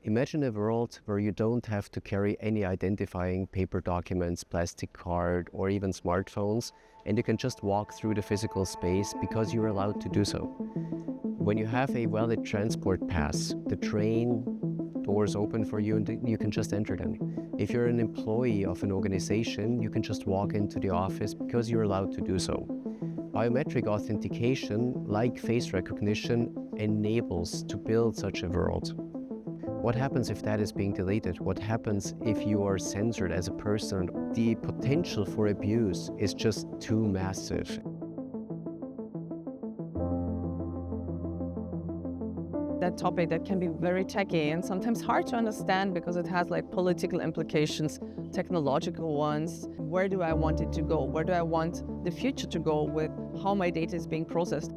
Imagine a world where you don't have to carry any identifying paper documents, plastic card, or even smartphones, and you can just walk through the physical space because you're allowed to do so. When you have a valid transport pass, the train doors open for you and you can just enter them. If you're an employee of an organization, you can just walk into the office because you're allowed to do so. Biometric authentication, like face recognition, enables to build such a world. What happens if that is being deleted? What happens if you are censored as a person? The potential for abuse is just too massive. That topic that can be very techy and sometimes hard to understand because it has like political implications, technological ones. Where do I want it to go? Where do I want the future to go with how my data is being processed?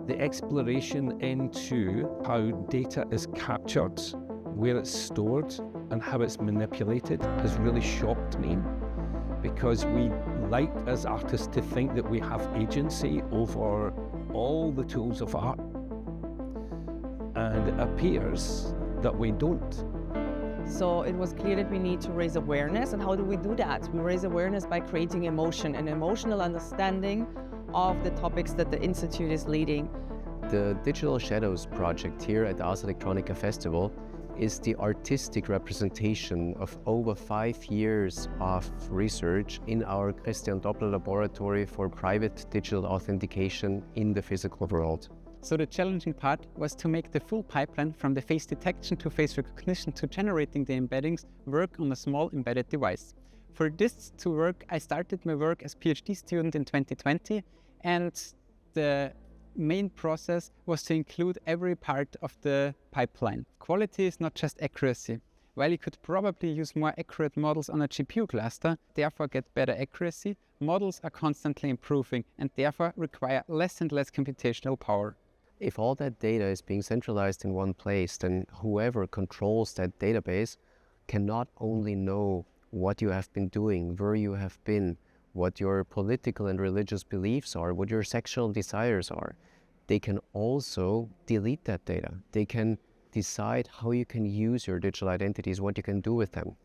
The exploration into how data is captured, where it's stored and how it's manipulated has really shocked me, because we like as artists to think that we have agency over all the tools of art, and it appears that we don't. So it was clear that we need to raise awareness. And how do we do that? We raise awareness by creating emotion and emotional understanding of the topics that the Institute is leading. The Digital Shadows project here at the Ars Electronica Festival is the artistic representation of over 5 years of research in our Christian Doppler laboratory for private digital authentication in the physical world. So the challenging part was to make the full pipeline from the face detection to face recognition to generating the embeddings work on a small embedded device. For this to work, I started my work as PhD student in 2020, and the main process was to include every part of the pipeline. Quality is not just accuracy. While you could probably use more accurate models on a GPU cluster, therefore get better accuracy, models are constantly improving and therefore require less and less computational power. If all that data is being centralized in one place, then whoever controls that database can not only know what you have been doing, where you have been, what your political and religious beliefs are, what your sexual desires are. They can also delete that data. They can decide how you can use your digital identities, what you can do with them.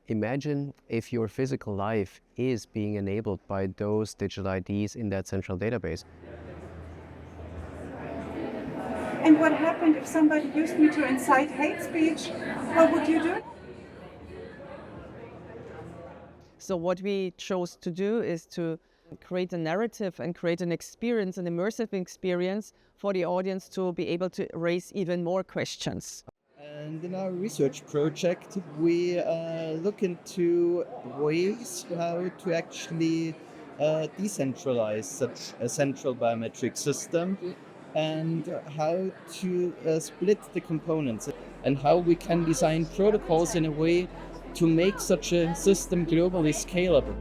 Imagine if your physical life is being enabled by those digital IDs in that central database. And what happened if somebody used me to incite hate speech? What would you do? So what we chose to do is to create a narrative and create an experience, an immersive experience for the audience to be able to raise even more questions. And in our research project, we look into ways how to actually decentralize such a central biometric system, and how to split the components, and how we can design protocols in a way to make such a system globally scalable.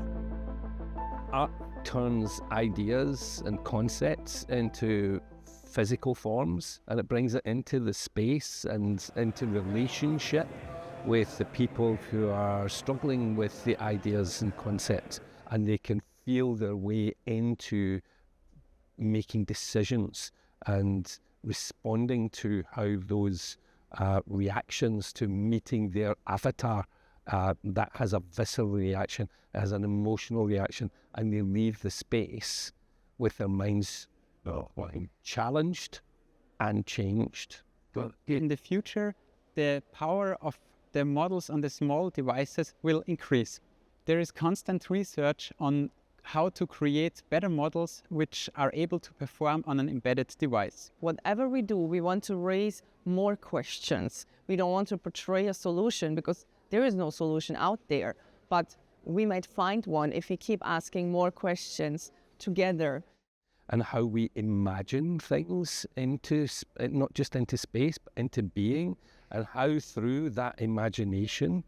Art turns ideas and concepts into physical forms, and it brings it into the space and into relationship with the people who are struggling with the ideas and concepts, and they can feel their way into making decisions and responding to how those reactions to meeting their avatar, that has a visceral reaction, has an emotional reaction, and they leave the space with their minds challenged and changed. In the future, the power of the models on the small devices will increase. There is constant research on how to create better models which are able to perform on an embedded device. Whatever we do, we want to raise more questions. We don't want to portray a solution because there is no solution out there, but we might find one if we keep asking more questions together. And how we imagine things into, not just into space, but into being, and how through that imagination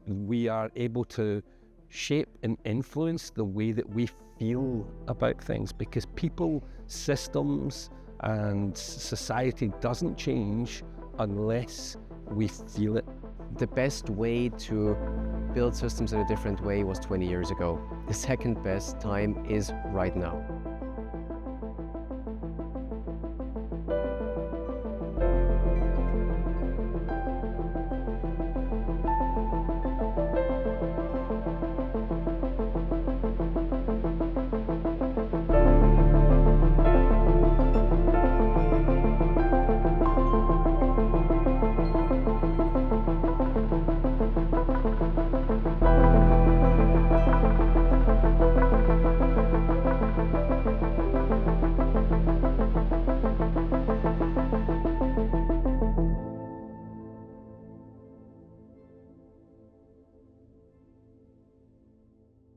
we are able to shape and influence the way that we feel about things, because people, systems and society doesn't change unless we feel it. The best way to build systems in a different way was 20 years ago. The second best time is right now.